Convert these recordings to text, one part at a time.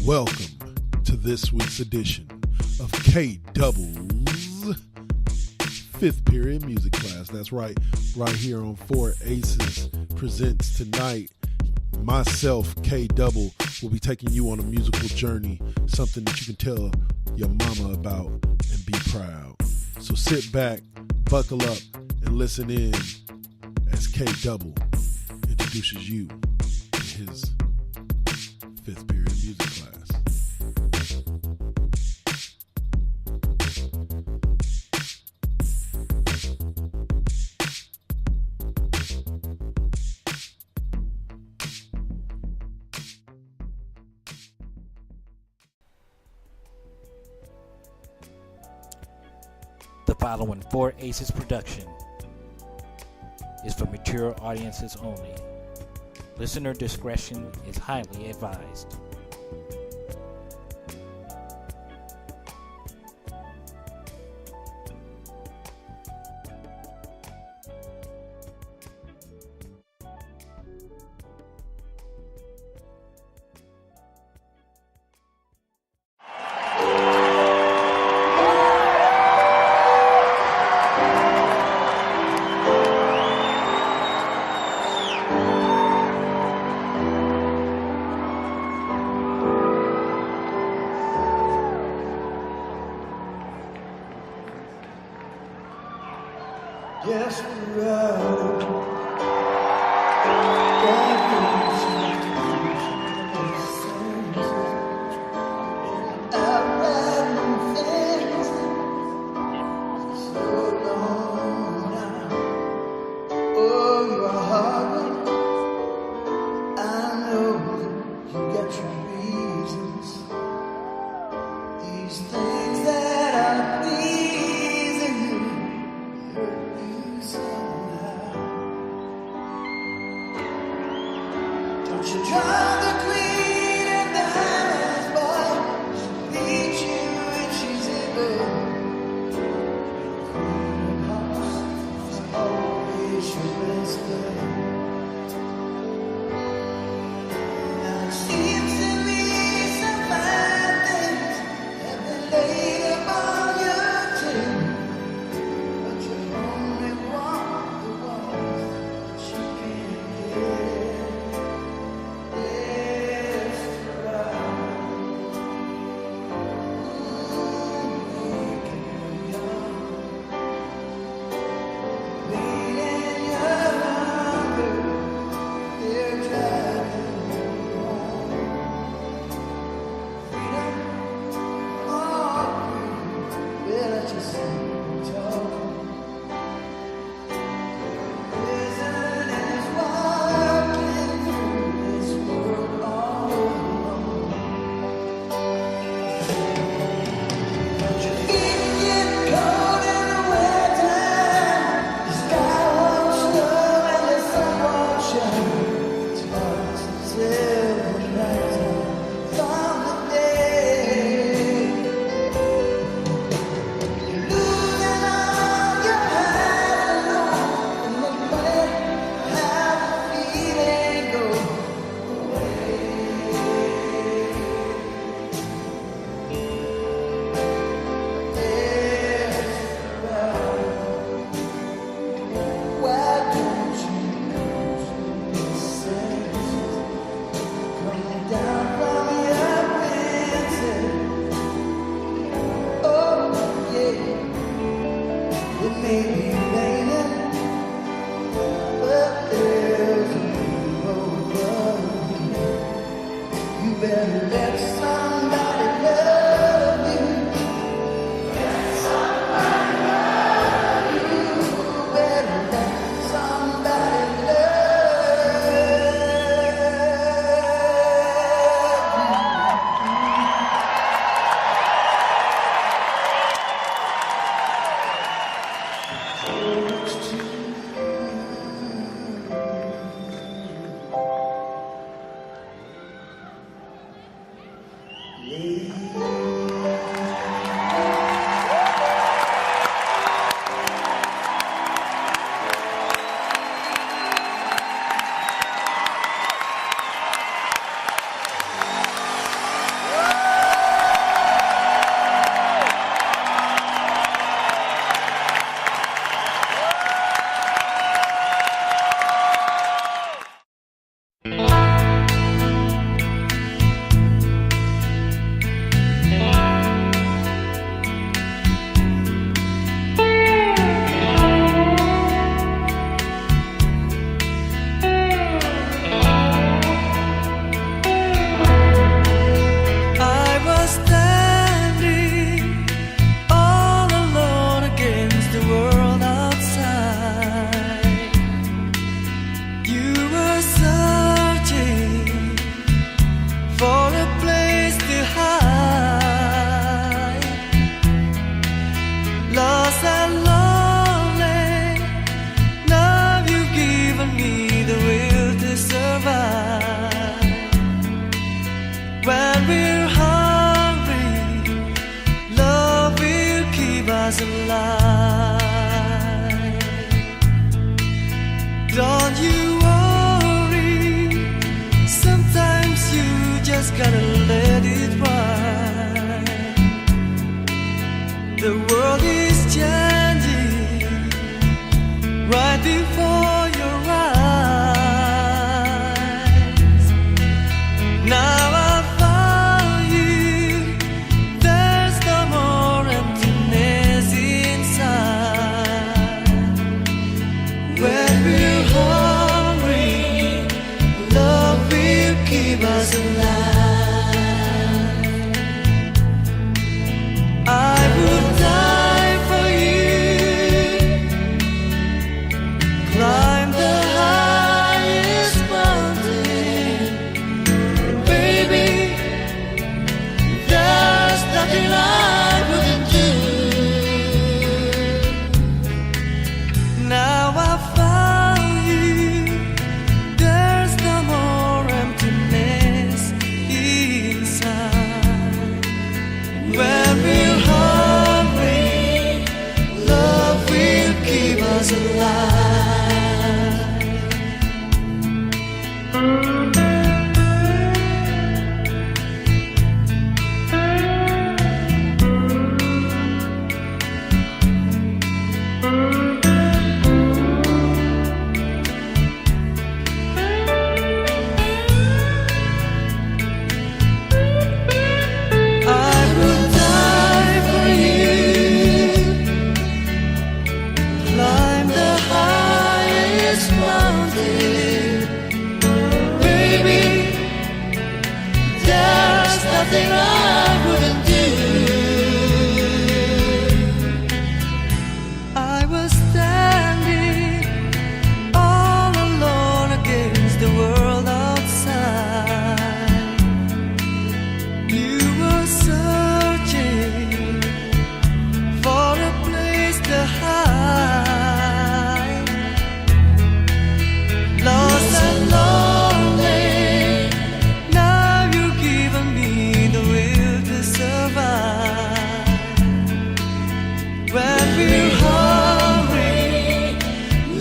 Welcome to this week's edition of K-Double's fifth period music class. That's right here on 4 Aces Presents tonight. Myself, K-Double, will be taking you on a musical journey, something that you can tell your mama about and be proud. So sit back, buckle up, and listen in as K-Double introduces you to his fifth period music class. The following 4 Aces production is for mature audiences only. Listener discretion is highly advised. gotta let it ride. The world is changing right before your eyes. Now I found you. There's no more emptiness inside. When we're hungry, love will keep us alive. I would die for you, climb the highest mountain. Baby, there's nothing I wouldn't do. Now I found you. There's no more emptiness inside. When we're hungry, love will keep us alive. I would die for you, climb the highest mountain. Baby, there's nothing I wouldn't do. I was standing all alone against the world outside. You were searching for a place to hide. Lost and lonely, now you've given me the will to survive. When we're hungry,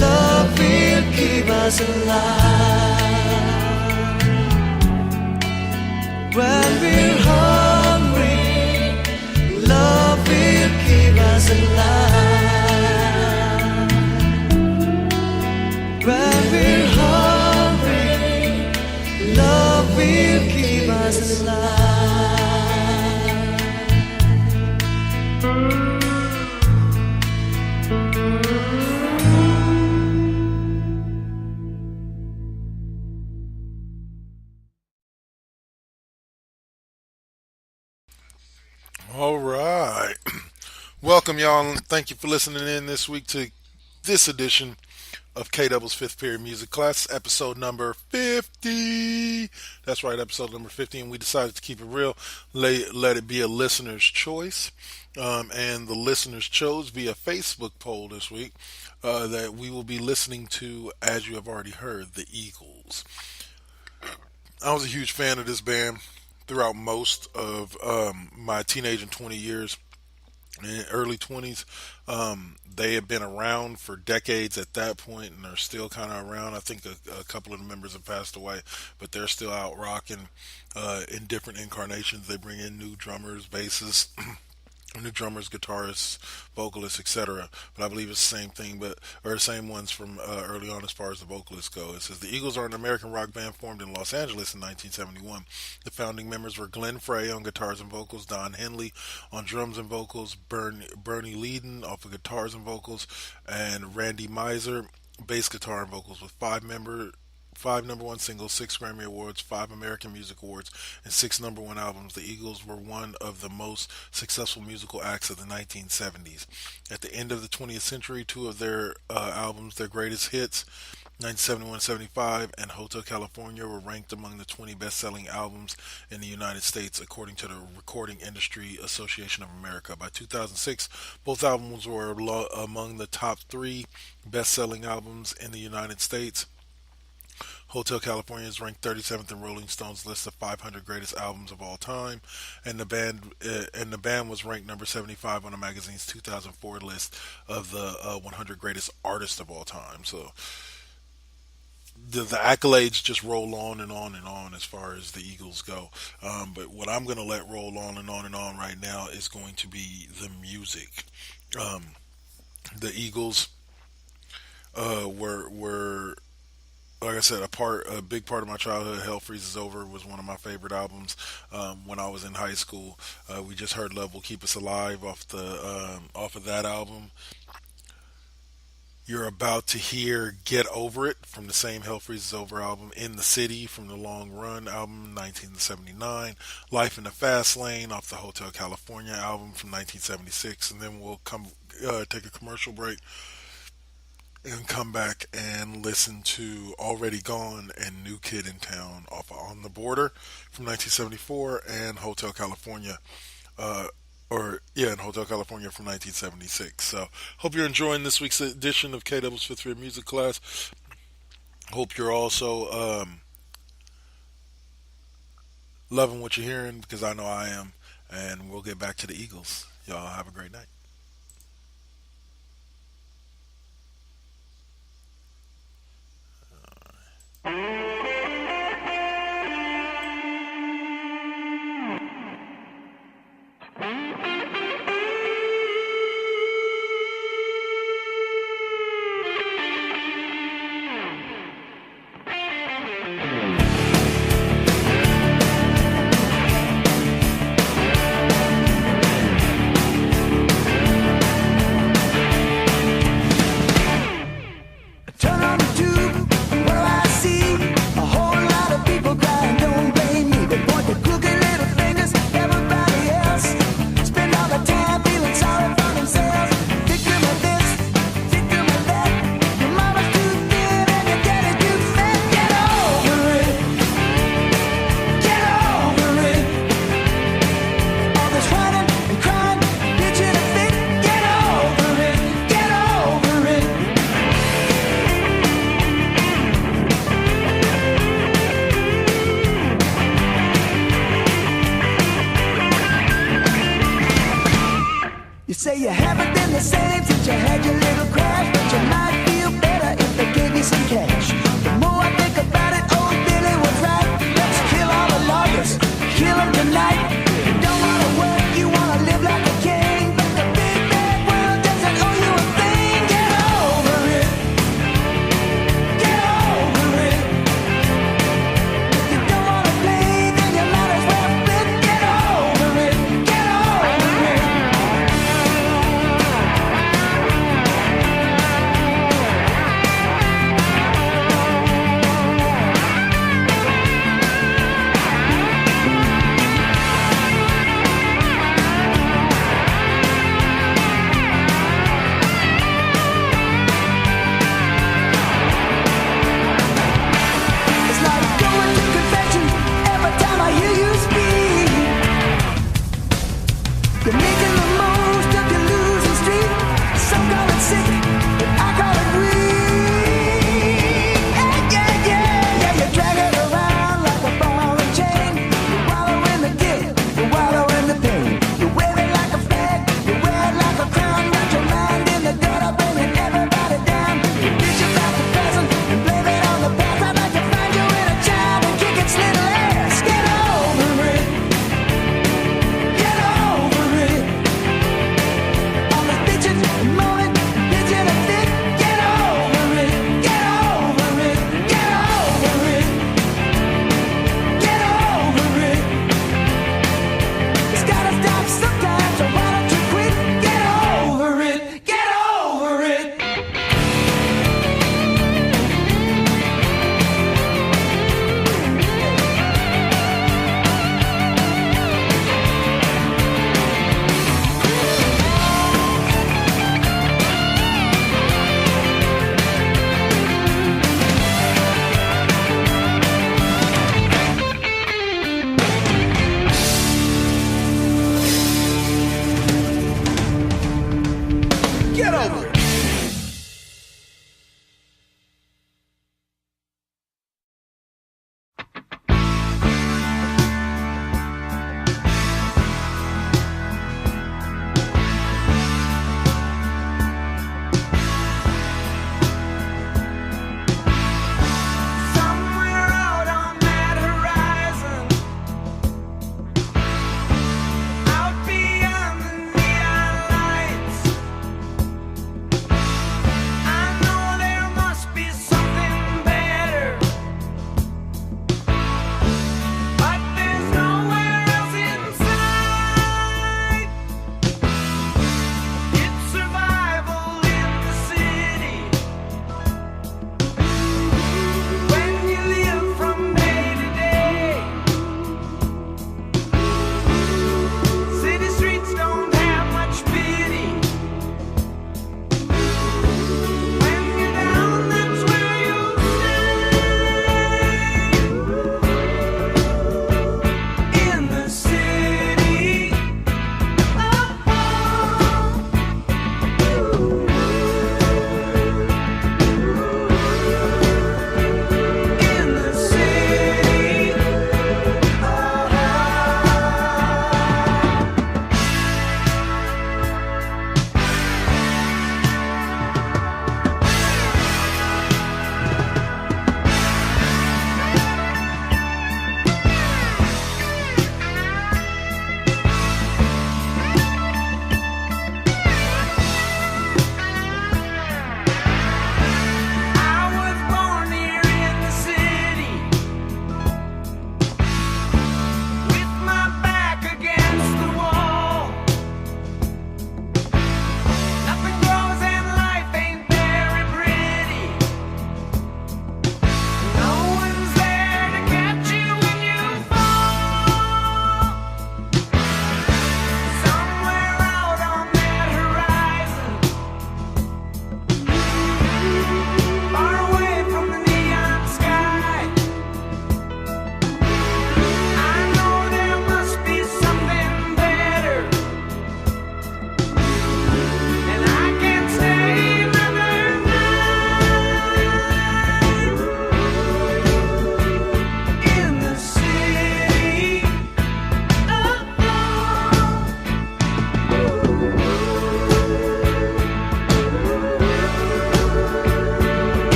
love will keep us alive. When we're hungry, love will keep us alive. When we're hungry, love will keep us alive. All right. Welcome, y'all, and thank you for listening in this week to this edition of K Double's Fifth Period Music Class, episode number 50. That's right, episode number 50, and we decided to keep it real, let it be a listener's choice. And the listeners chose via Facebook poll this week that we will be listening to, as you have already heard, the Eagles. I was a huge fan of this band throughout most of my teenage and 20 years. In early 20s, they had been around for decades at that point, and they're still kind of around. I think a couple of the members have passed away, but they're still out rocking in different incarnations. They bring in new drummers, bassists, new drummers, guitarists, vocalists, etc. But I believe it's the same thing, or same ones from early on as far as the vocalists go. It says the Eagles are an American rock band formed in Los Angeles in 1971. The founding members were Glenn Frey on guitars and vocals, Don Henley on drums and vocals, Bernie Leadon off of guitars and vocals, and Randy Meiser bass guitar and vocals, with five number one singles, 6 Grammy Awards, 5 American Music Awards, and 6 number one albums. The Eagles were one of the most successful musical acts of the 1970s. At the end of the 20th century, 2 of their albums, their greatest hits, 1971-75 and Hotel California, were ranked among the 20 best-selling albums in the United States, according to the Recording Industry Association of America. By 2006, both albums were among the top 3 best-selling albums in the United States. Hotel California is ranked 37th in Rolling Stone's list of 500 greatest albums of all time, and the band was ranked number 75 on the magazine's 2004 list of the 100 greatest artists of all time. So the accolades just roll on and on and on as far as the Eagles go. But what I'm going to let roll on and on and on right now is going to be the music. Um, the Eagles were like I said, a big part of my childhood. Hell Freezes Over was one of my favorite albums when I was in high school. We just heard Love Will Keep Us Alive off of that album. You're about to hear Get Over It from the same Hell Freezes Over album. In the City from the Long Run album, 1979. Life in the Fast Lane off the Hotel California album from 1976. And then we'll take a commercial break and come back and listen to Already Gone and New Kid in Town off of On the Border from 1974 and Hotel California. In Hotel California from 1976. So, hope you're enjoying this week's edition of KW's Fifth Period Music Class. Hope you're also loving what you're hearing, because I know I am. And we'll get back to the Eagles. Y'all have a great night. Say you haven't been the same since you had your little crash, but you might feel better if they gave you some cash. The more I think about it, old Billy was right. Let's kill all the lawyers, kill them tonight. You don't wanna work, you wanna live like a king, but the big bad world doesn't owe you a thing. Get over it. Get over it. If you don't wanna play, then you might as well quit. Get over it. Get over it.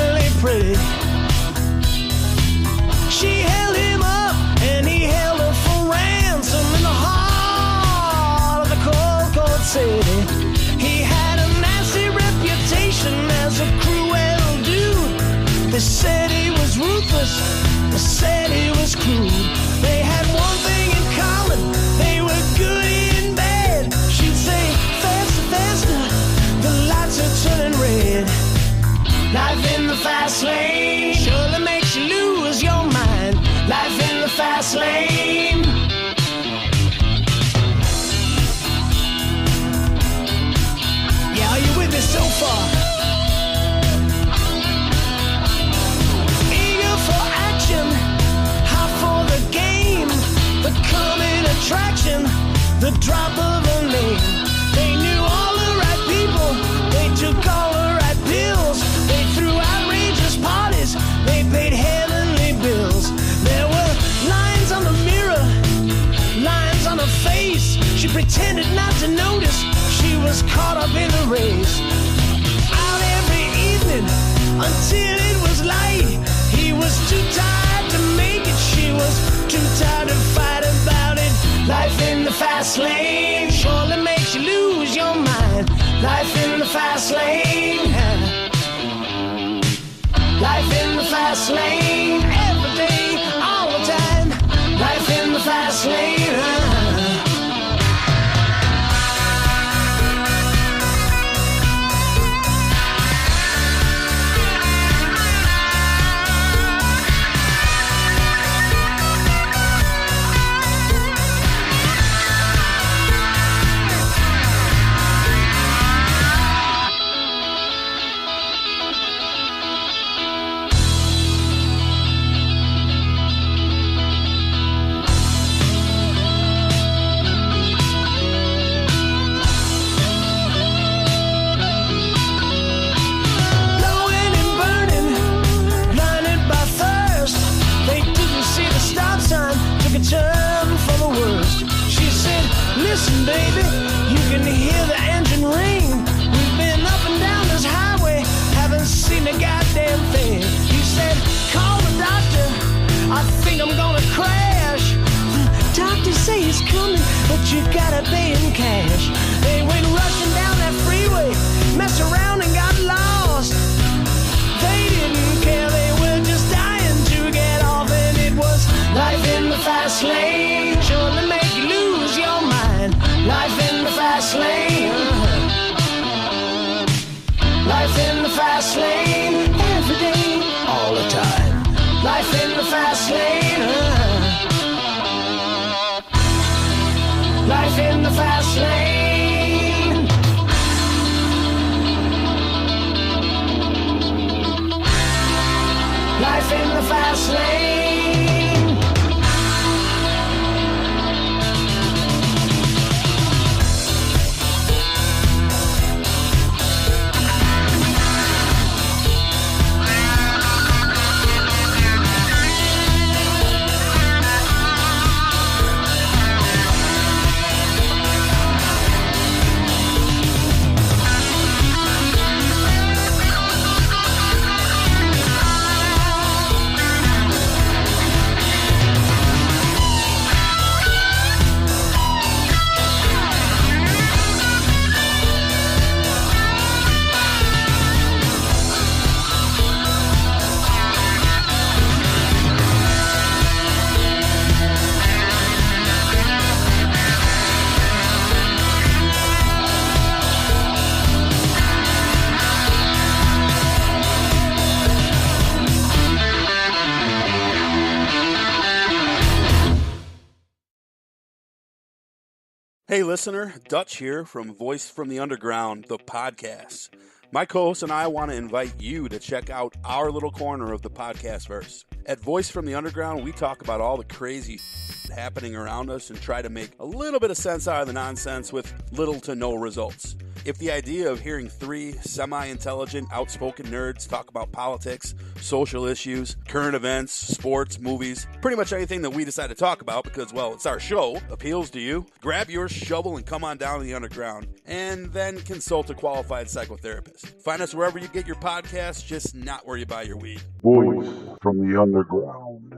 really pretty. She held him up and he held her for ransom in the heart of the cold, cold city. He had a nasty reputation as a cruel dude. They said he was ruthless, they said he was cruel. They had one thing in common, they were good in bed. She'd say, faster, faster, the lights are turning red. Life in the fast lane surely makes you lose your mind. Life in the fast lane. Yeah, are you with me so far? Eager for action, hot for the game, the coming attraction, the drop of a name. They knew all the right people, they took all the right pills, they threw outrageous parties, they paid heavenly bills. There were lines on the mirror, lines on her face. She pretended not to notice, she was caught up in the race. Out every evening until it was light. He was too tired to make it, she was too tired to fight about it. Life in the fast lane surely makes you lose your mind. Life in the fast lane. Life in the fast lane. Every day, all the time. Life in the fast lane. Turn for the worst. She said, listen baby, you can hear the engine ring. We've been up and down this highway, haven't seen a goddamn thing. He said, call the doctor, I think I'm gonna crash. The doctor say he's coming, but you gotta pay him cash. They went rushing down that freeway, messed around and got lost. They didn't care, they were just dying to get off. And it was life in the fast lane, surely make you lose your mind. Life in the fast lane. Life in the fast lane. Every day, all the time. Life in the fast lane. Life in the fast lane. Life in the fast lane. Hey listener, Dutch here from Voice from the Underground, the podcast. My co-host and I want to invite you to check out our little corner of the podcast verse. At Voice from the Underground, we talk about all the crazy happening around us and try to make a little bit of sense out of the nonsense with little to no results. If the idea of hearing three semi-intelligent, outspoken nerds talk about politics, social issues, current events, sports, movies, pretty much anything that we decide to talk about because, well, it's our show, appeals to you, grab your shovel and come on down to the underground, and then consult a qualified psychotherapist. Find us wherever you get your podcasts, just not where you buy your weed. Voice from the underground.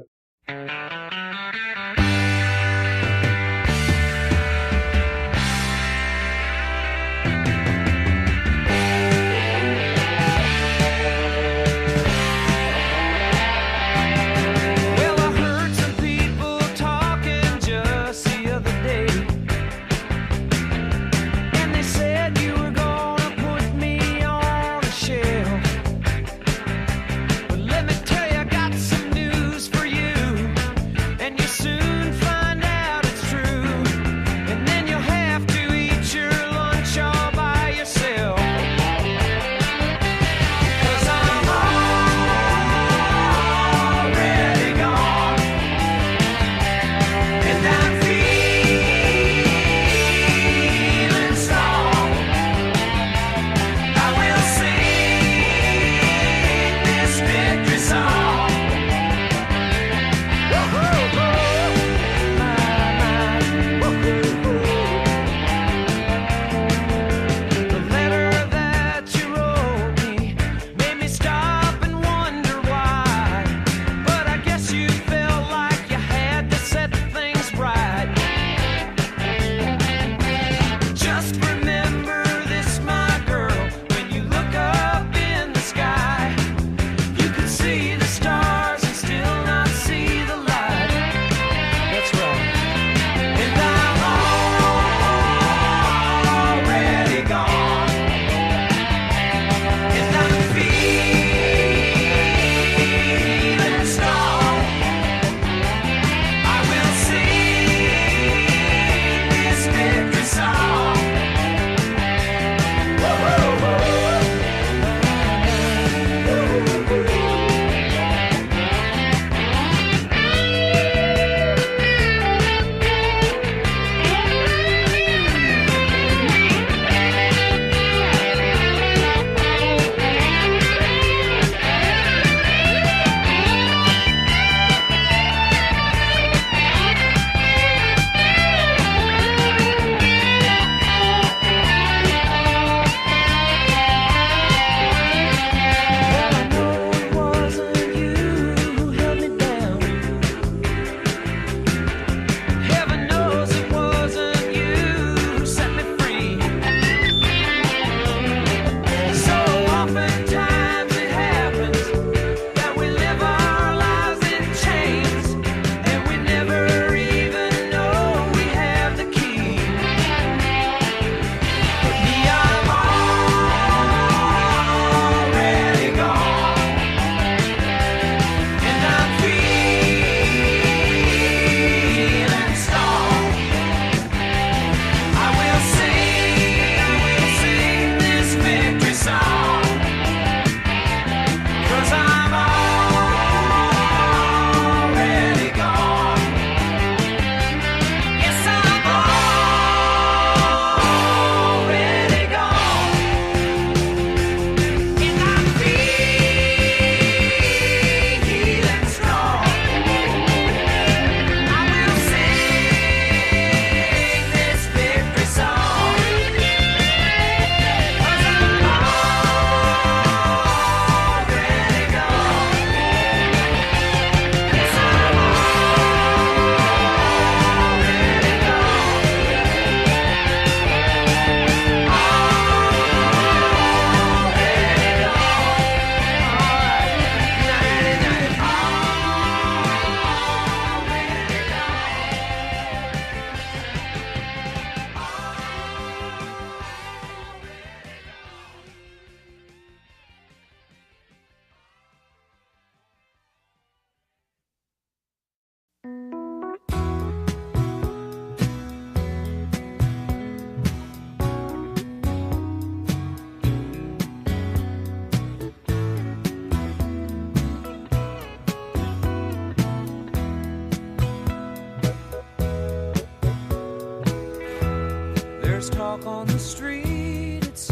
There's talk on the street, it's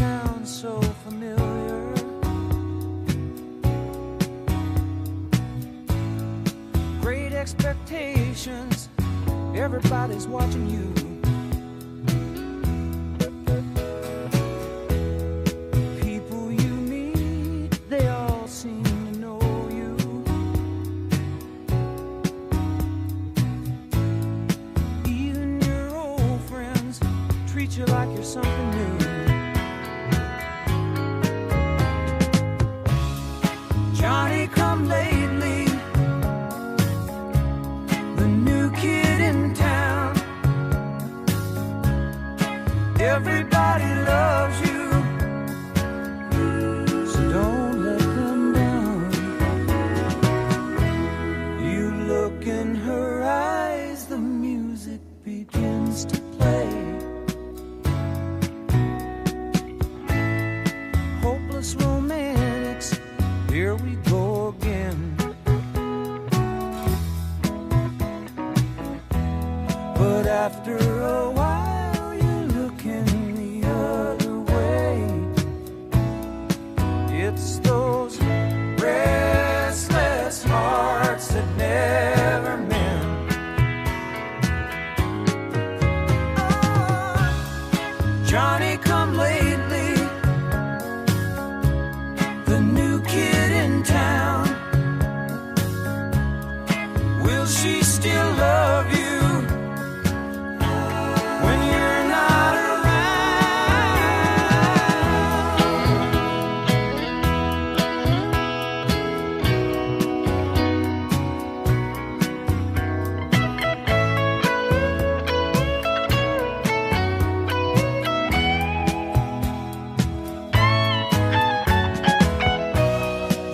expectations. Everybody's watching you. People you meet, they all seem to know you. Even your old friends treat you like you're something new. Johnny come lately, the new kid in town. Everybody loves you, so don't let them down. You look in her eyes, the music begins to play. Hopeless romantics, here we go again. But after a while you're looking the other way. It's those restless hearts that never mend. Johnny come lately, the new kid in town. Will she still love you when you're not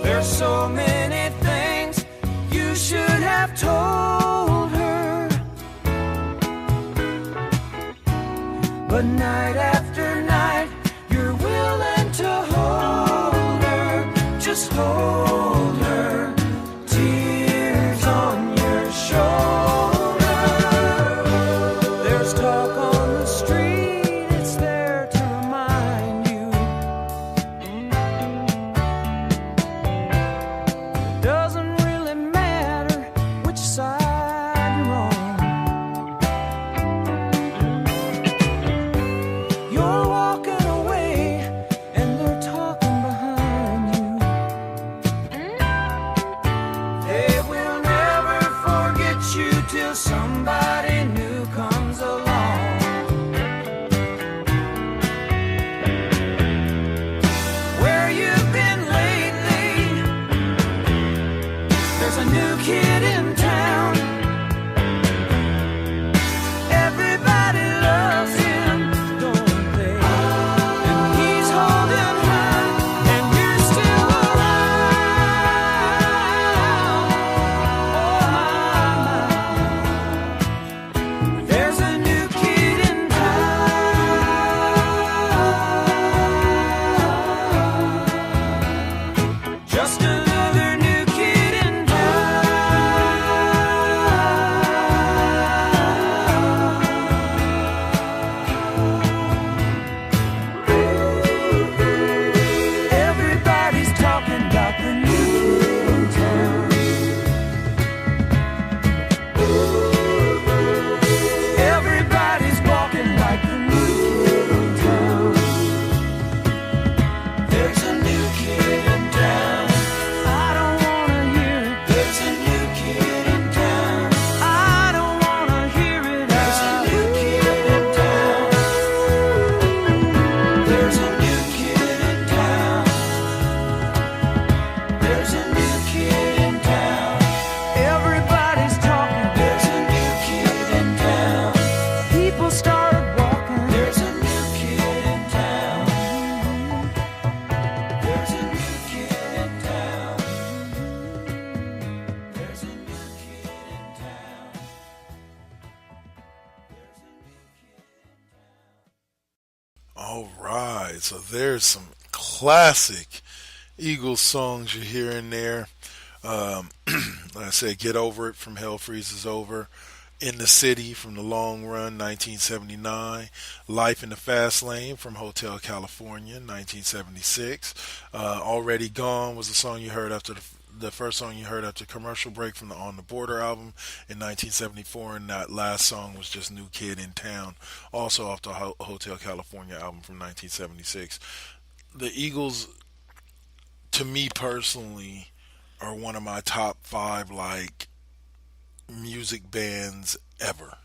There's so many things you should have told her, but night after night you're willing to hold her, just hold her, tears on your shoulder. There's talk on the street, it's there to remind you. Doesn't really matter which side you're on. You're walking away and they're talking behind you. They will never forget you till somebody new comes along. Where you've been lately, there's a new kid in town. Everybody loves him, don't they? And he's holding her, and you're still around. Oh my, there's a new kid in town. Just another new kid in Everybody's talking about the new kid in town. Everybody's walking like the new kid in town. There's a new kid in town. I don't wanna hear it. There's a new kid in town. I don't wanna hear it. There's a new kid in town. There's a new kid in town. There's a new kid in town. Everybody's talking. There's a new kid in town. People started walking. There's a new kid in town. There's a new kid in town. There's a new kid in town. All right, so there's some classic Eagles songs you're hearing there. Like I said, Get Over It from Hell Freezes Over. In the City from The Long Run, 1979. Life in the Fast Lane from Hotel California, 1976. Already Gone was the song you heard after the first song you heard after commercial break from the On the Border album in 1974, and that last song was just New Kid in Town, also off the Hotel California album from 1976. The Eagles, to me personally, are one of my top 5 like music bands ever.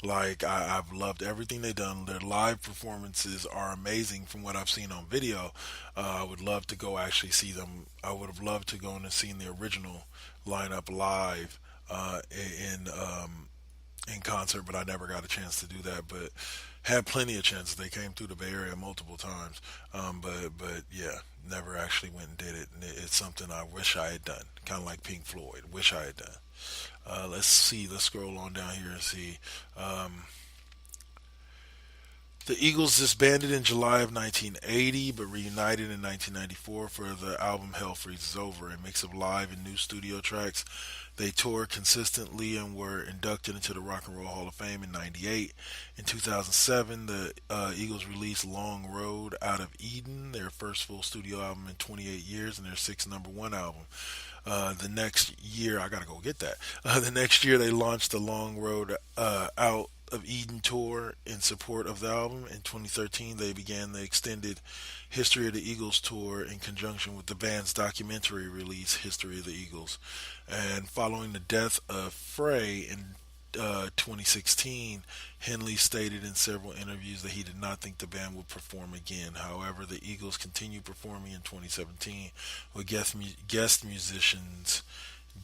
Like, I've loved everything they've done. Their live performances are amazing from what I've seen on video. I would love to go actually see them. I would have loved to go and seen the original lineup live in concert, but I never got a chance to do that. But had plenty of chances. They came through the Bay Area multiple times. But yeah, never actually went and did it. And it's something I wish I had done. Kind of like Pink Floyd. Wish I had done. Let's see. Let's scroll on down here and see. The Eagles disbanded in July of 1980, but reunited in 1994 for the album Hell Freezes Over, a mix of live and new studio tracks. They toured consistently and were inducted into the Rock and Roll Hall of Fame in 98. In 2007, the Eagles released Long Road Out of Eden, their first full studio album in 28 years and their 6th number 1 album. The next year, I gotta go get that. The next year, they launched the Long Road Out of Eden tour in support of the album. In 2013, they began the extended History of the Eagles tour in conjunction with the band's documentary release, History of the Eagles. And following the death of Frey in 2016, Henley stated in several interviews that he did not think the band would perform again. However, the Eagles continued performing in 2017 with guest musicians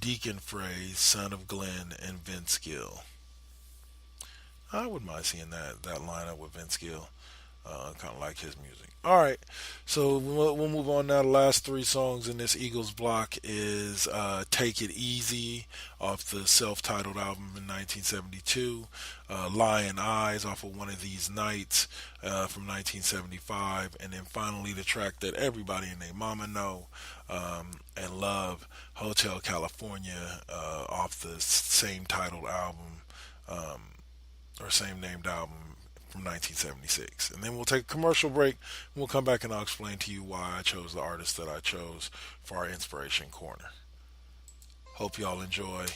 Deacon Frey, son of Glenn, and Vince Gill. I wouldn't mind seeing that lineup with Vince Gill. Kind of like his music. Alright, so we'll move on now. The last 3 songs in this Eagles block is Take It Easy off the self-titled album in 1972, Lion Eyes off of One of These Nights from 1975, and then finally the track that everybody and their mama know and love, Hotel California off the same titled album or same named album from 1976. And then we'll take a commercial break, and we'll come back and I'll explain to you why I chose the artist that I chose for our Inspiration Corner. Hope y'all enjoy.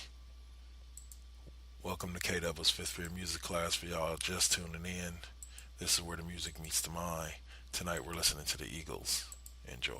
Welcome to K-Double's 5th period music class. For y'all just tuning in, this is where the music meets the mind. Tonight we're listening to the Eagles. Enjoy.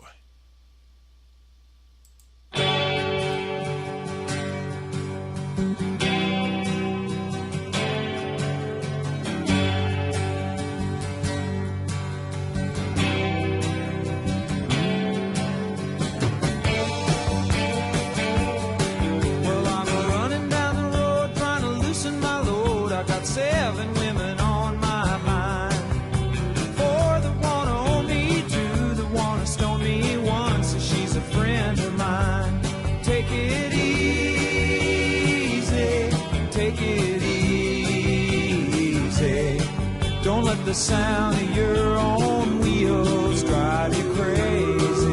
The sound of your own wheels drive you crazy.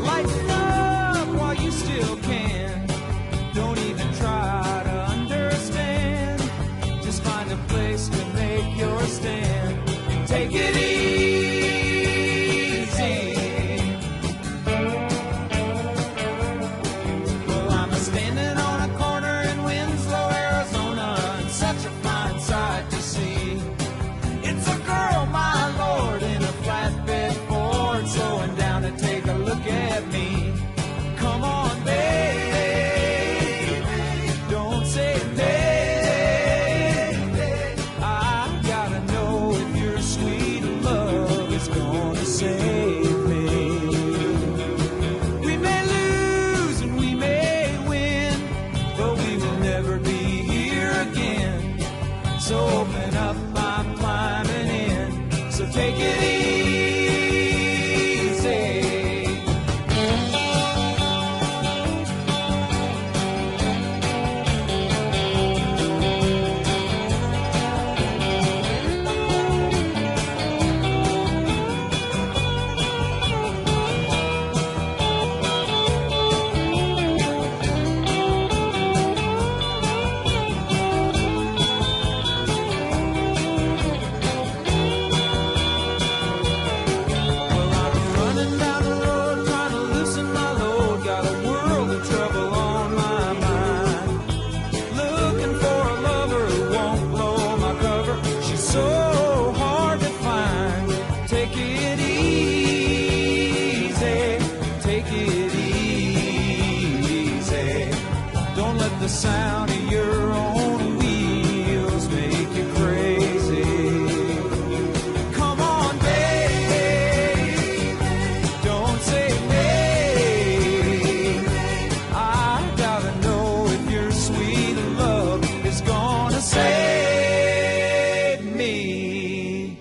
Lighten up while you still can. Don't even try to understand. Just find a place to make your stand. Take it easy. Well, I'm standing on a corner in Winslow, Arizona, and such a fine sight to see. It's a girl, my lord, the sound of your own wheels make you crazy. Come on, baby, don't say maybe. I gotta know if your sweet love is gonna save me.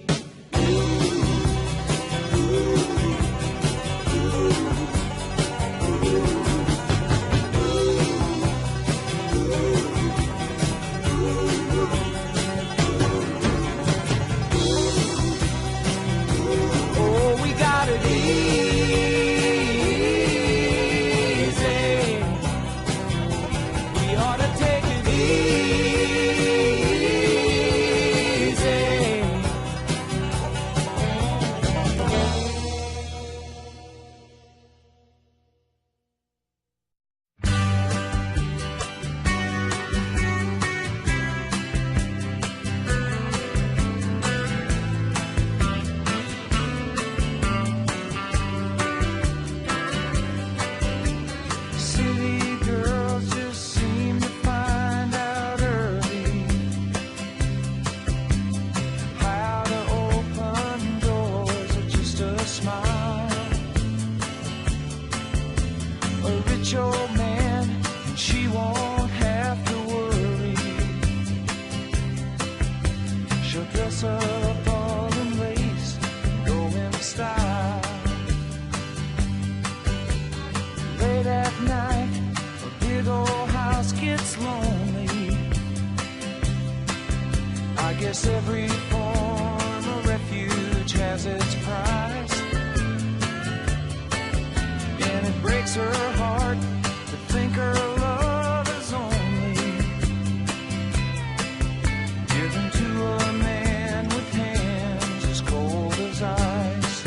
Oh, we got it easy. We ought to take it easy. City girls just seem to find out early how to open doors with just a smile. A rich old man, and she won't have to worry. She'll dress up all in lace, go in style. Late at night, a big old house gets lonely. I guess every form of refuge has its price. And it breaks her heart to think her love is only given to a man with hands as cold as ice.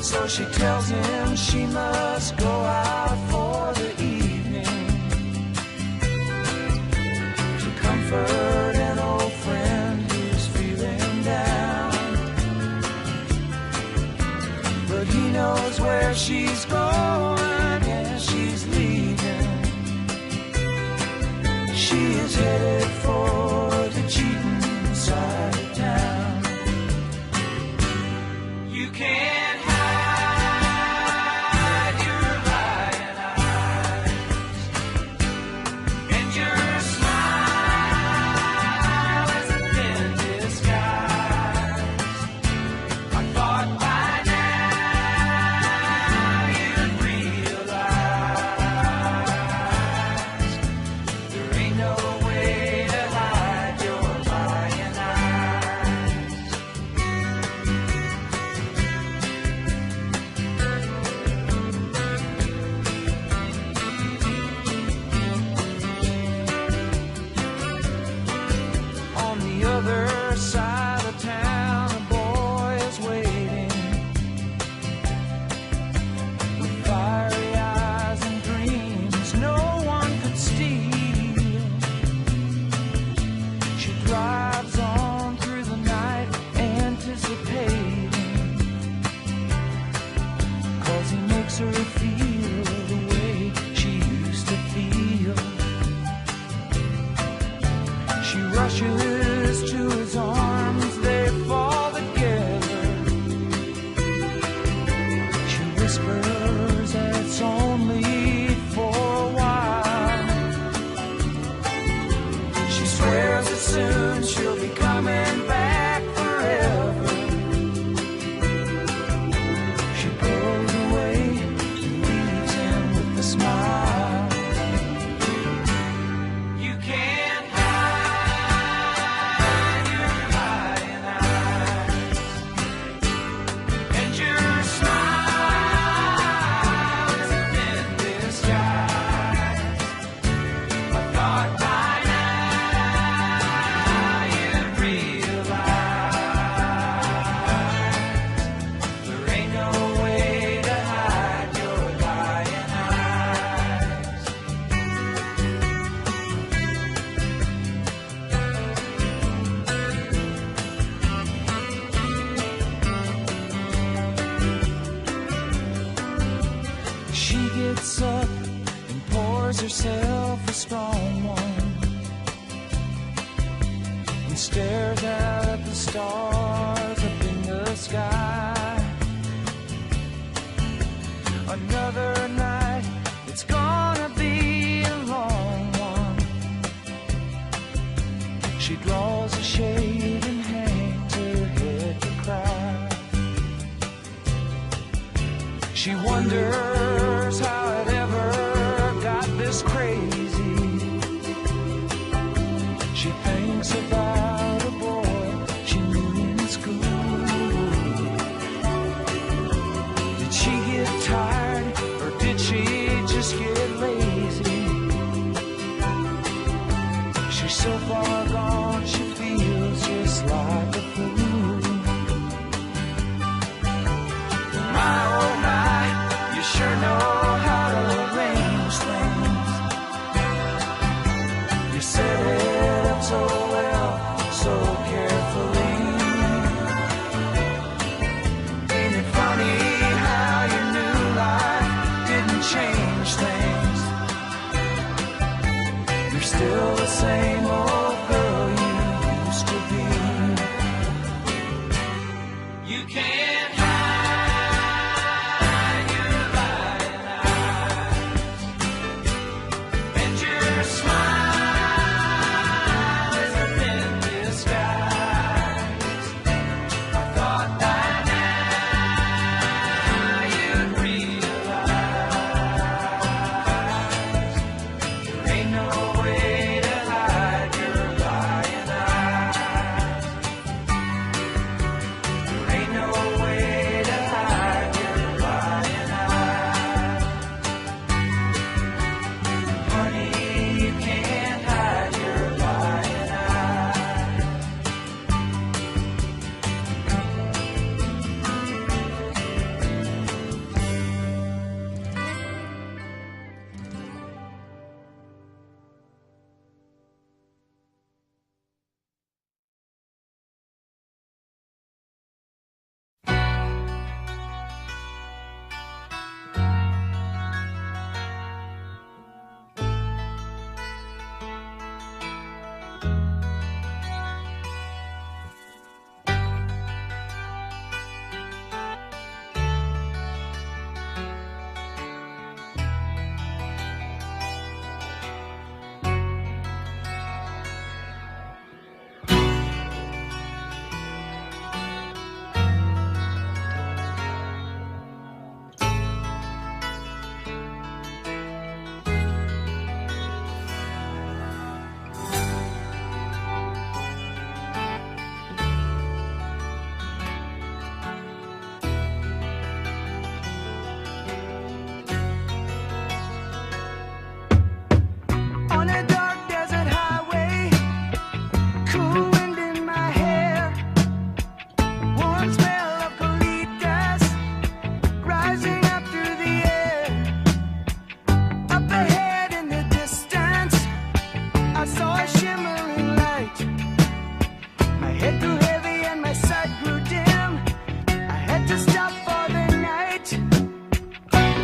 So she tells him she must go out for the evening to comfort an old friend who's feeling down. But he knows where she's going, yeah, she's leaving. She is headed for the cheating side of town. You can't hide your lying eyes, and your smile is a thin disguise. I thought by now you'd realize there ain't no way to hide your lying eyes. On the other side of town, a boy is waiting with fiery eyes and dreams no one could steal. She drives on through the night, anticipating, 'cause he makes her feel the way she used to feel. She rushes to his arms, they fall together. She whispers that it's only for a while. She swears that soon she'll be coming back forever. She pulls away and leaves him with a smile. You can't hide your lying eyes, and your smile is a thin disguise. I thought by now you'd realize there ain't no way to hide your lying eyes. She gets up and pours assures herself a strong one and stares out at the stars up in the sky. Another night, it's gonna be a long one. She draws a shade and hangs her head to cry. She wonders how it ever got this crazy. She thinks about a boy she knew in school. Did she get tired or did she just get lazy? She's so far gone, she feels just like a fool. My oh my, you sure know how to arrange things. You set it up so well, so carefully. Ain't it funny how your new life didn't change things? You're still the same old girl you used to be. You can't hide your lying eyes, and your smile is a thin disguise. I thought by now you'd realize there ain't no way to hide your lying eyes. There ain't no way to hide your lying eyes. Honey, you can't hide your lying eyes. On a dark desert highway, cool wind in my hair, warm smell of colitas rising up through the air. Up ahead in the distance, I saw a shimmering light. My head grew heavy and my sight grew dim. I had to stop for the night.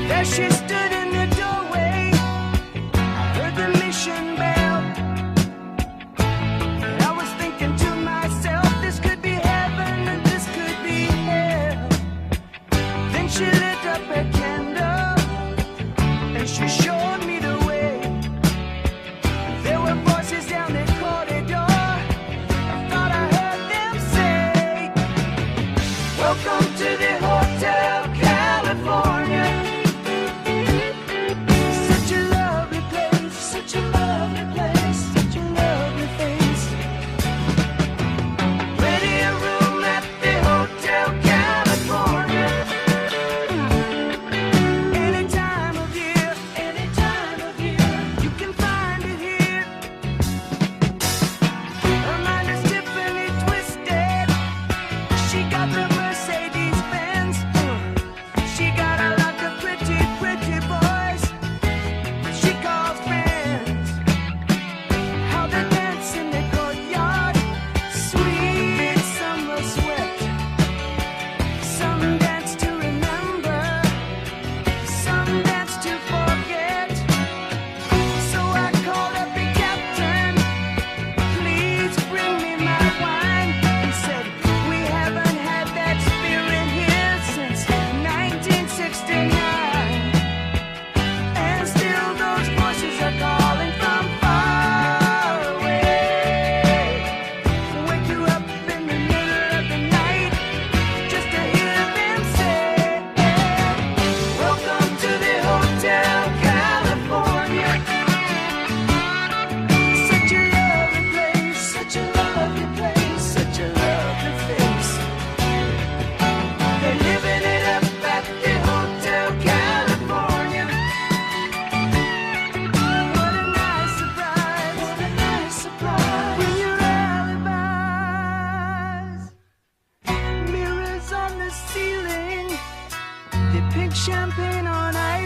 There she stood in the doorway. I heard the mission bell. And I was thinking to myself, this could be heaven and this could be hell. Then she lit up a candle and she showed me the way. There were voices down the corridor. I thought I heard them say, welcome to the Hotel California. Such a lovely place, such a lovely place, such a lovely face. Ready a room at the Hotel California. Any time of year, any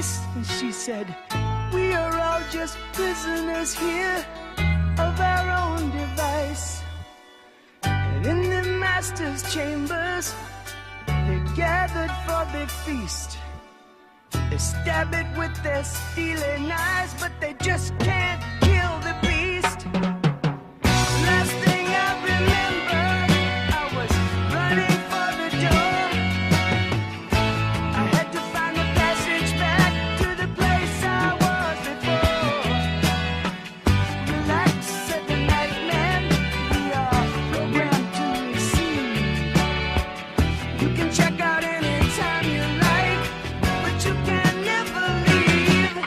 voice, and she said, we are all just prisoners here of our own device. And in the master's chambers, they gathered for their feast. They stab it with their steely knives, but they just can't kill the beast. Last thing I remember, I was running for the door. I had to find the passage back to the place I was before. Relax, said the nightman, we are programmed to receive. You can check out anytime you like, but you can never leave.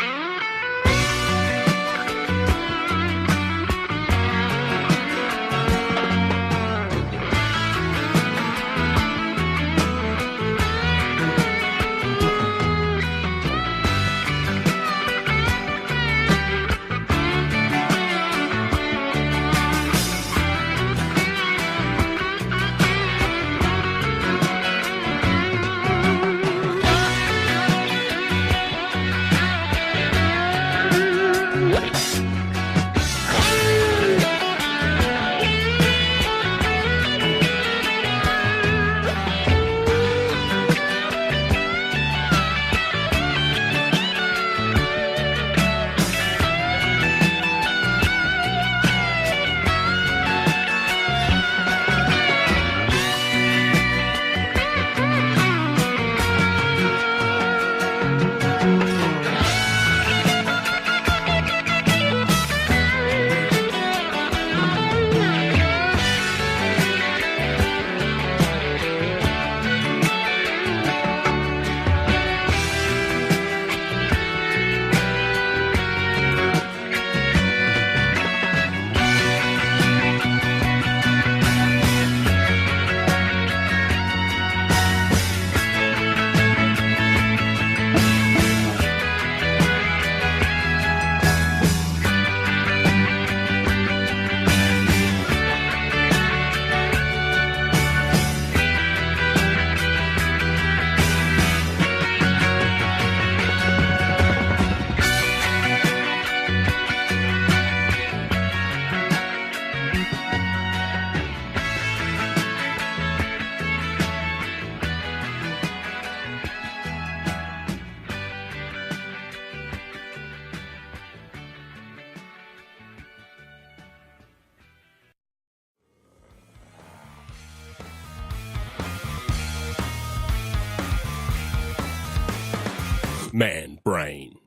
Man brain.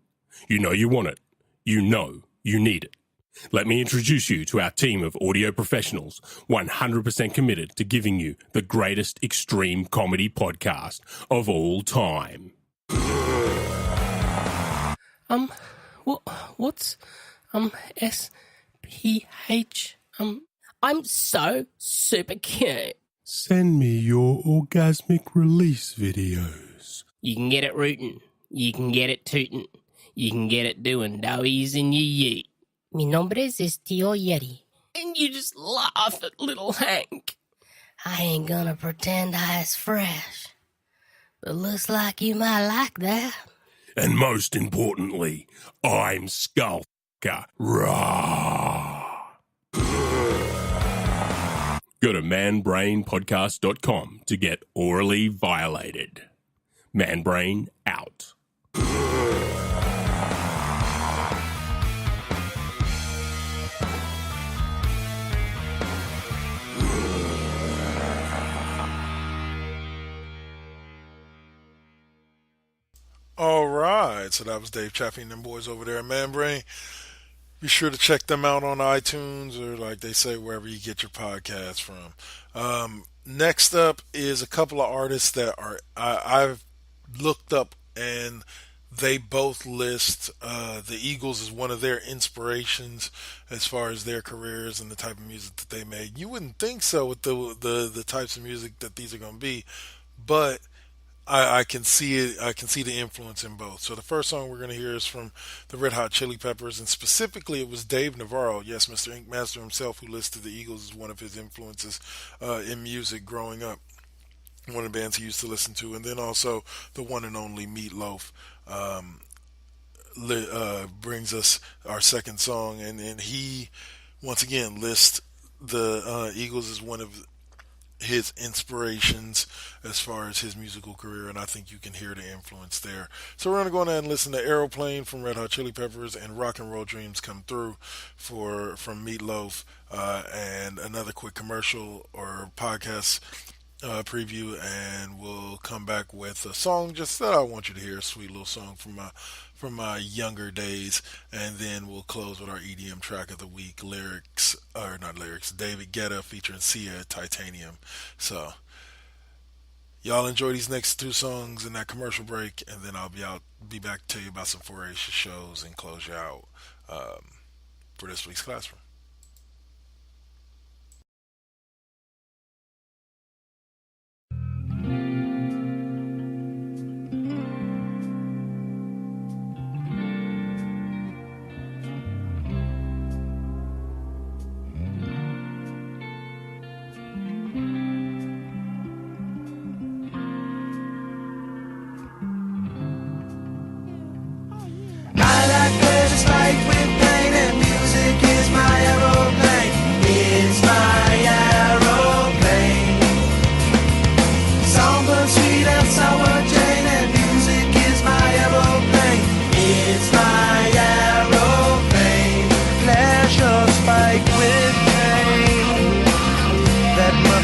You know you want it. You know you need it. Let me introduce you to our team of audio professionals, 100% committed to giving you the greatest extreme comedy podcast of all time. What's SPH? I'm so super cute. Send me your orgasmic release videos. You can get it rootin'. You can get it tootin'. You can get it doing doughies in your yeet. Mi nombre es Tío Yeti. And you just laugh at little Hank. I ain't gonna pretend I is fresh. But looks like you might like that. And most importantly, I'm Skullfucker. Rah! Go to manbrainpodcast.com to get orally violated. Manbrain out. All right, so that was Dave Chappie and them boys over there at Manbrain. Be sure to check them out on iTunes or, like they say, wherever you get your podcasts from. Next up is a couple of artists that I've looked up, and they both list the Eagles as one of their inspirations as far as their careers and the type of music that they made. You wouldn't think so with the types of music that these are going to be, but I can see it. I can see the influence in both. So the first song we're going to hear is from the Red Hot Chili Peppers, and specifically it was Dave Navarro, yes, Mr. Ink Master himself, who listed the Eagles as one of his influences in music growing up. One of the bands he used to listen to, and then also the one and only Meat Loaf. brings us our second song, and he once again lists the Eagles as one of his inspirations as far as his musical career, and I think you can hear the influence there. So we're going to go ahead and listen to Aeroplane from Red Hot Chili Peppers and Rock and Roll Dreams Come Through from Meatloaf, and another quick commercial or podcast preview, and we'll come back with a song just that I want you to hear, a sweet little song from my younger days, and then we'll close with our EDM track of the week, David Guetta featuring Sia, Titanium. So y'all enjoy these next two songs in that commercial break, and then I'll be back to tell you about some 4A shows and close you out for this week's classroom.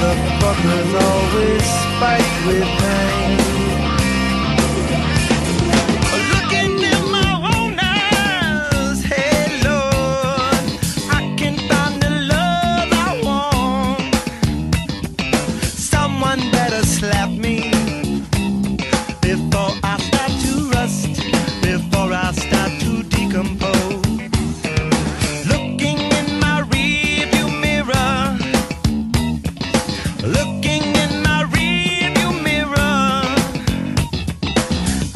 Motherfuckers always fight with pain. Looking in my own eyes, hey Lord, I can find the love I want. Someone better slap me before I start to rust, before I start to decompose. Looking in my rearview mirror, looking in my rearview mirror,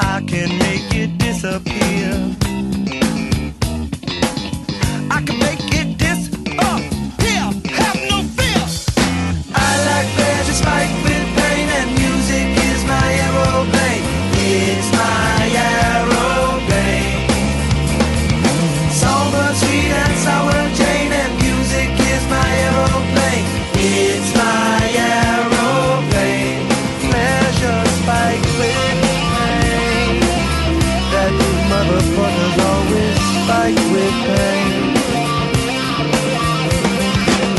I can make it disappear. I can make it disappear. Have no fear. I like pleasure spiked with pain, and music is my aeroplane. It's my aeroplane. Somber, sweet and sour Jane, and music is my aeroplane. It's my aeroplane. Pleasure spiked with pain. That motherfuckers always spike with pain.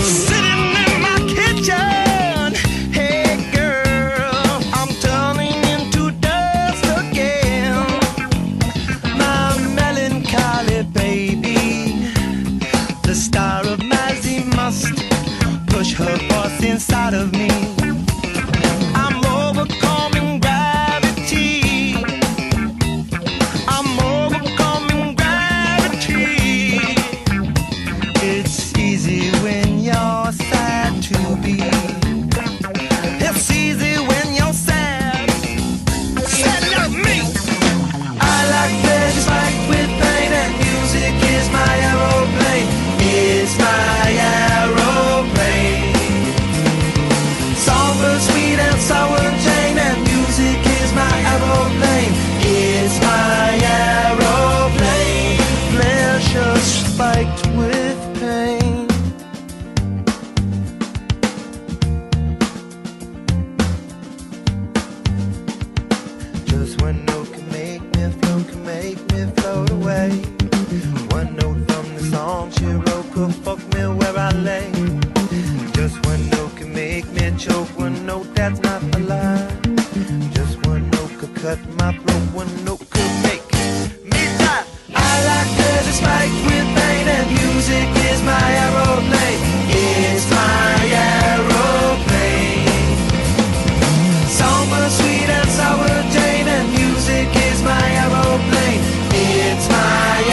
Sitting in my kitchen, hey girl, I'm turning into dust again. My melancholy baby, the star of Mazzy must push her voice inside of me. I'm overcoming gravity. I'm overcoming gravity. It's easy when you're sad to be. It's easy when you're sad. Sad like me. I like pleasure spiked with pain, and music is my aeroplane. It's my aeroplane. Somber, sweet and sour Jane, and music is my aeroplane. It's my aeroplane. Pleasure spiked with pain. Just one note can make me float away. One note from the song she wrote could fuck me where I lay. Just one note can make me choke. One note that's not a lie. Just one note could cut my throat. One note could make me die. I like pleasure spiked with pain, and music is my aeroplane. It's my aeroplane. Somber, sweet and sour Jane, and music is my aeroplane. It's my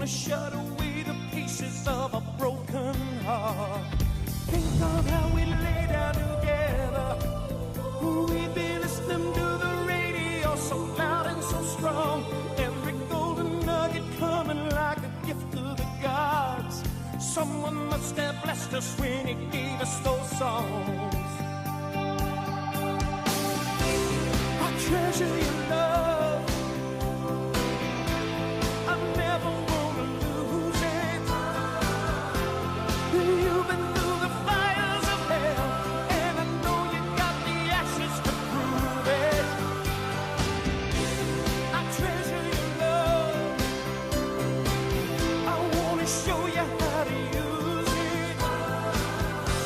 wanna shut away the pieces of a broken heart. Think of how we lay down together. We'd be listening to the radio so loud and so strong. Every golden nugget coming like a gift to the gods. Someone must have blessed us when he gave us those songs. I treasure your love. I never wanna lose it. You've been through the fires of hell, and I know you got the ashes to prove it. I treasure your love. I wanna show you how to use it.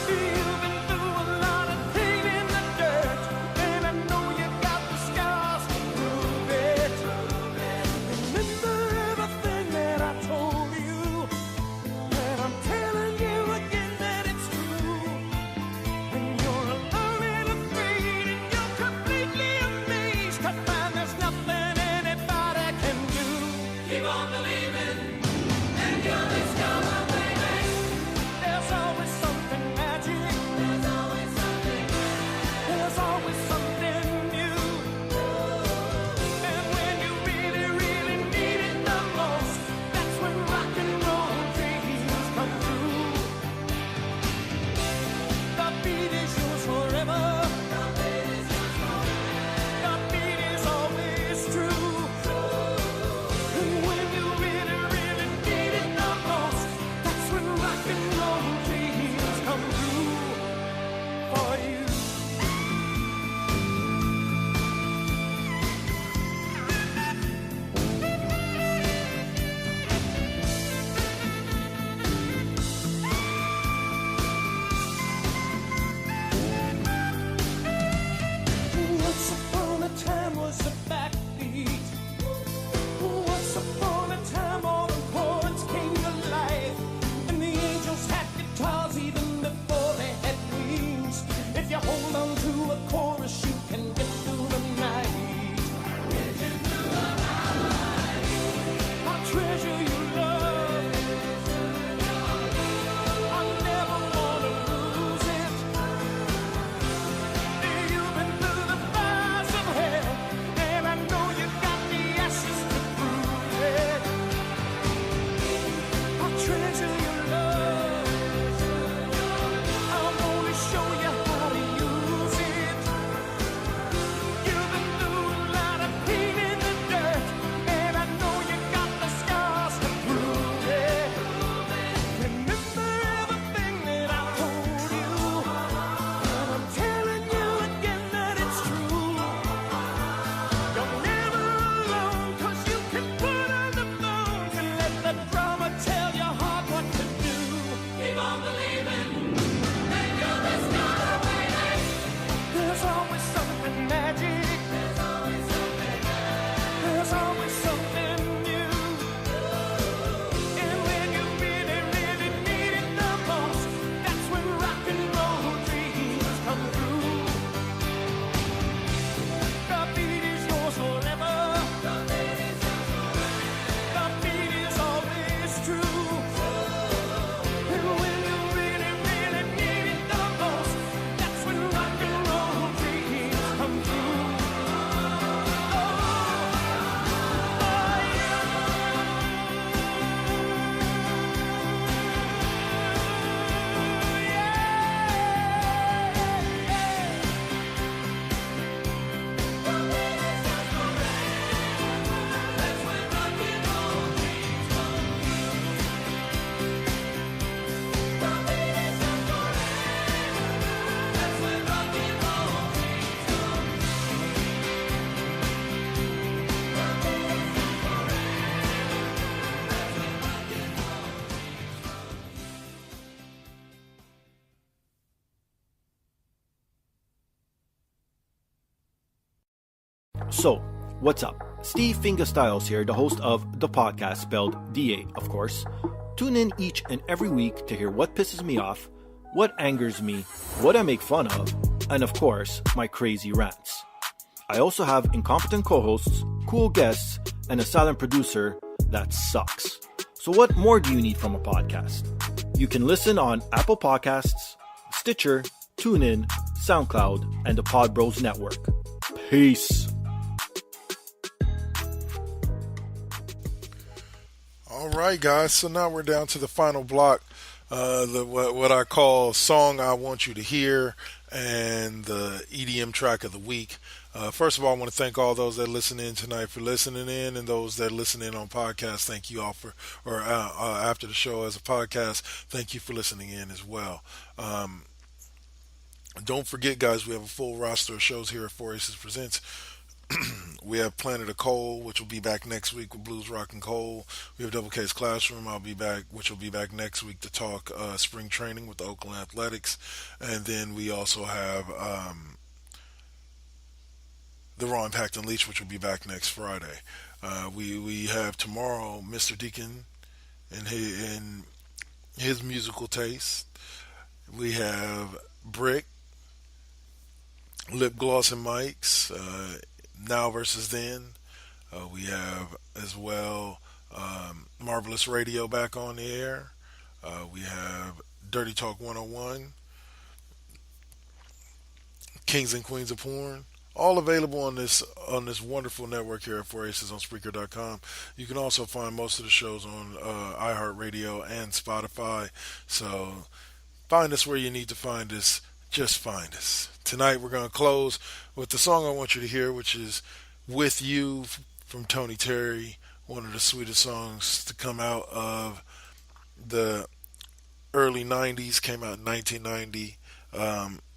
You've been through a lot of pain in the dirt, and I know you got the scars to prove it. Remember everything that I told you, and I'm telling you again that it's true. When you're alone and afraid, and you're completely amazed to find there's nothing anybody can do. Keep on believing, and you'll discover, baby, there's always something magic. There's always something. There's always something new. And when you really, really need it the most, that's when rock and roll dreams come true. The beat is yours forever. The beat is yours forever. The beat is always true. And when you really, really need it the most, that's when rock and roll dreams come true for you. Once upon a time was a backbeat. Once upon a time all the chords came to life, and the angels had guitars even before they had wings. If you hold on to a chorus, you can get through the night. I treasure your love. I never wanna lose it. You've been through the fires of hell, and I know you got the ashes to prove it. I treasure your love. I wanna show you how to use it. You've been through a lot of pain in the dirt, and I know you got the scars to prove it. Remember everything that I told you, and I'm telling you again that it's true. You're never alone, 'cause you can put on the phones and let the drama tell your heart what to do. Keep on believing, and you'll discover, baby, there's always something magic. There's always something. There's always something new. And when you really, really need it the most, that's when rock and roll dreams come true. The beat is yours forever. The beat is yours forever. The beat is always true. And when you really, really need it the most, that's when rock and roll dreams come true. So, what's up? Steve Fingerstyles here, the host of the podcast spelled DA, of course. Tune in each and every week to hear what pisses me off, what angers me, what I make fun of, and of course, my crazy rants. I also have incompetent co-hosts, cool guests, and a silent producer that sucks. So what more do you need from a podcast? You can listen on Apple Podcasts, Stitcher, TuneIn, SoundCloud, and the Pod Bros Network. Peace. All right, guys. So now we're down to the final block, what I call Song I Want You to Hear and the EDM track of the week. First of all, I want to thank all those that listen in tonight for listening in, and those that listen in on podcast. Thank you all for, or after the show as a podcast. Thank you for listening in as well. Don't forget, guys, we have a full roster of shows here at 4 Aces Presents. We have Planet of Coal, which will be back next week with Blues, Rock, and Coal. We have Double K's Classroom, which will be back next week to talk spring training with the Oakland Athletics. And then we also have the Raw Impact Unleashed, which will be back next Friday. We have tomorrow Mr. Deacon and his musical taste. We have Brick, Lip Gloss and Mics, Now versus Then. We have as well Marvelous Radio back on the air. We have Dirty Talk 101, Kings and Queens of Porn. All available on this wonderful network here at 4 Aces on Spreaker.com. You can also find most of the shows on iHeartRadio and Spotify. So find us where you need to find us. Just find us. Tonight we're going to close with the song I want you to hear, which is With You from Tony Terry, one of the sweetest songs to come out of the early 90s, came out in 1990.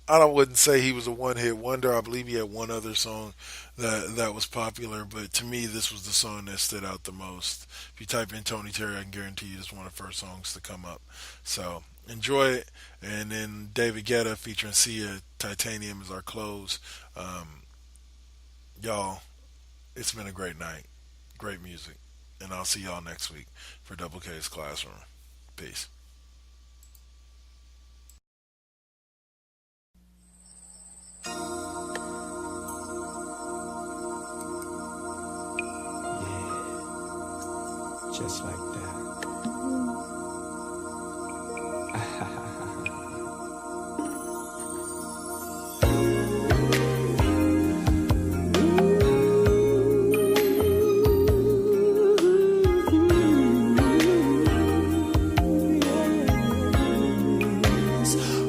I wouldn't say he was a one-hit wonder. I believe he had one other song that was popular, but to me this was the song that stood out the most. If you type in Tony Terry, I can guarantee you it's one of the first songs to come up. So enjoy it. And then David Guetta featuring Sia, Titanium is our close. Y'all, it's been a great night. Great music. And I'll see y'all next week for Double K's Classroom. Peace. Just like that.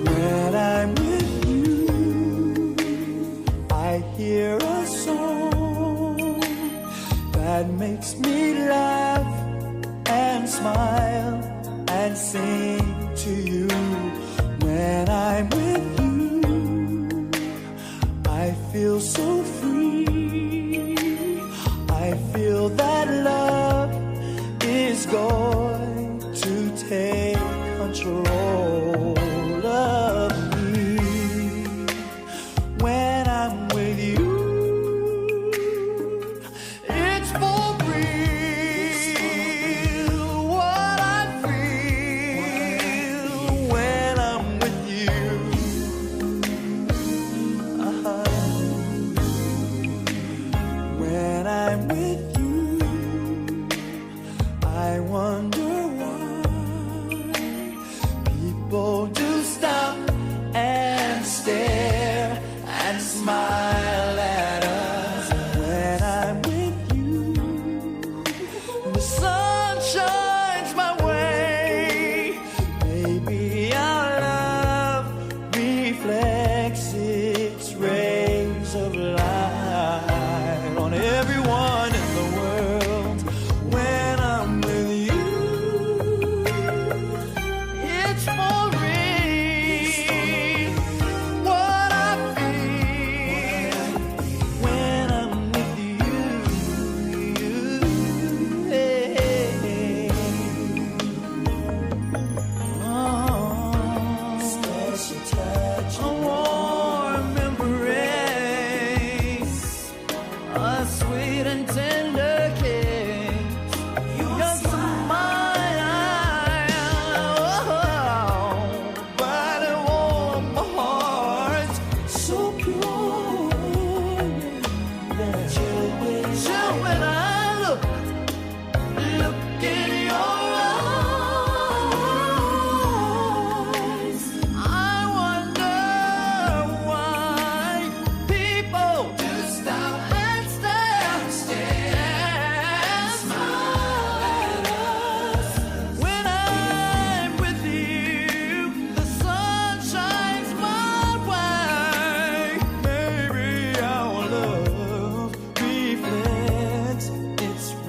When I'm with you, I hear a song that makes me laugh and smile and sing to you. When I'm with you, I feel so free. I feel that love is going to take control of me. When I'm with you, it's for real. What I feel when I'm with you. When I'm with you, I wonder why people do stop and stare and smile at us. When I'm with you, the sun shines my way. Maybe our love reflects its rays of light on everyone in the world. When I'm with you, it's for real. What I feel when I'm with you, hey, hey, hey.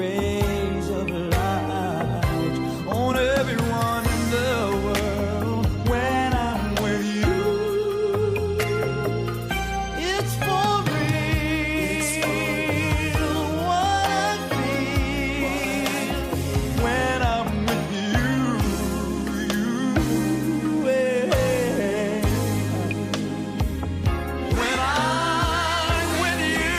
rays of light on everyone in the world. When I'm with you, it's for real. What I feel when I'm with you, when I'm with you,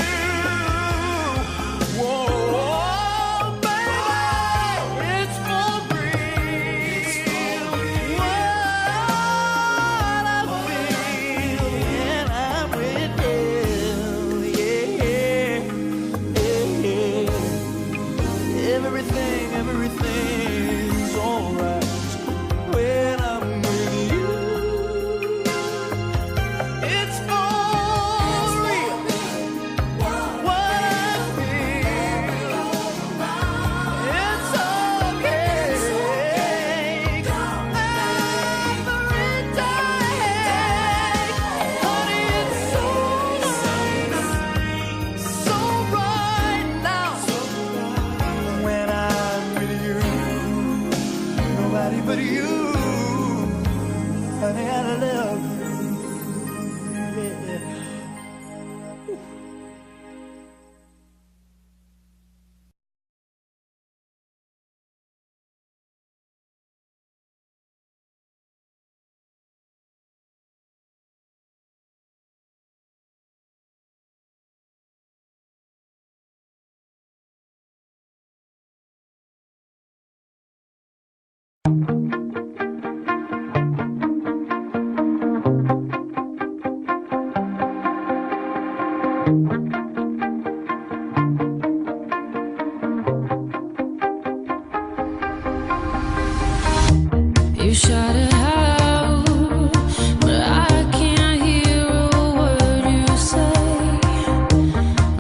whoa, baby, it's for real. What I feel when I'm with you, everything's alright when I'm with you. It's for real. What I feel, it's okay. Every day, honey, it's so nice, so right now. When I'm with you, nobody but you, honey, I love you. Yeah. You shout it out, but I can't hear a word you say.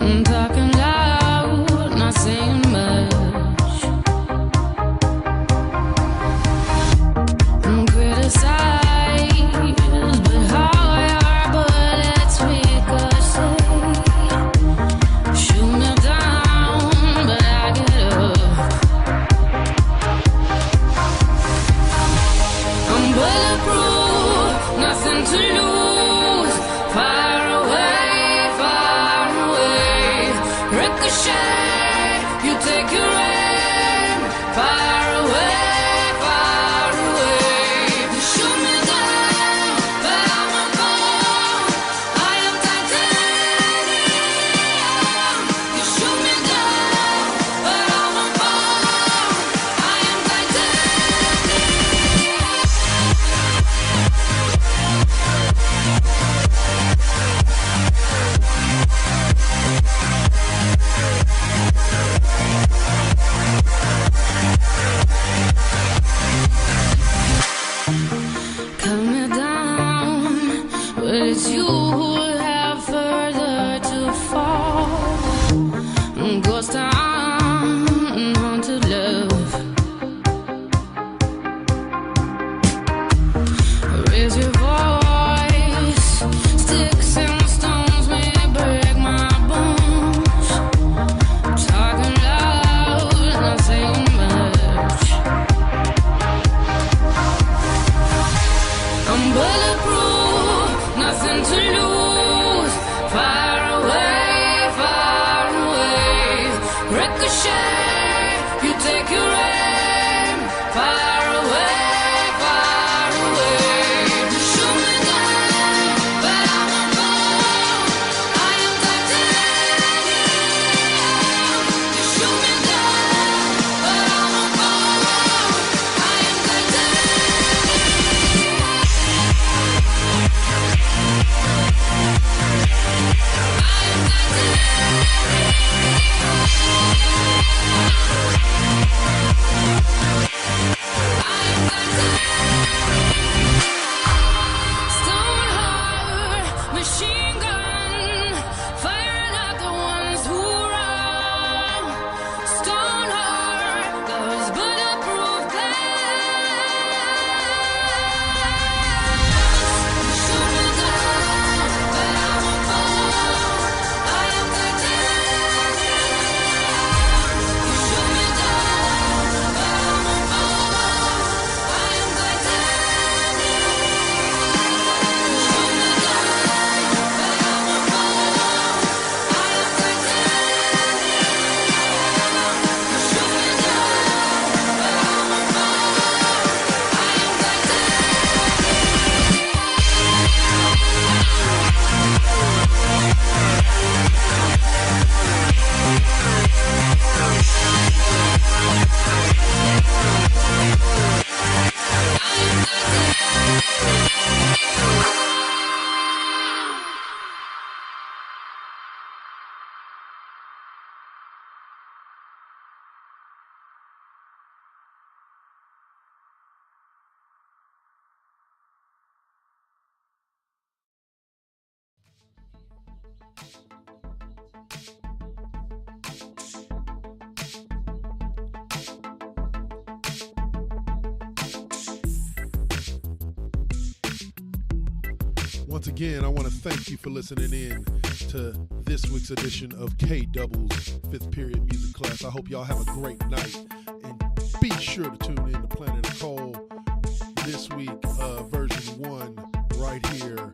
I'm talking loud, not saying much. I'm criticized, but how your bullets ricochet. Shoot me down, but I get up. I'm bulletproof, nothing to lose. Far away, ricochet. You take your aim. Far away, you shoot me down, but I won't fall. I am titanium. You shoot me down, but I won't fall. I am titanium. Cut me down, but it's you who have further to fall. Ghost town, haunted love. Raise your voice, sticks and stones may break my bones. Talking loud, not saying much. I'm bulletproof, nothing to lose. Far away, ricochet. You take your aim. Far away, you shoot me down, but I won't fall. I am titanium. You shoot me down, but I won't fall. I am titanium. Once again, I want to thank you for listening in to this week's edition of K-Double's 5th Period Music Class. I hope y'all have a great night, and be sure to tune in to Planet Nicole this week, version 1, right here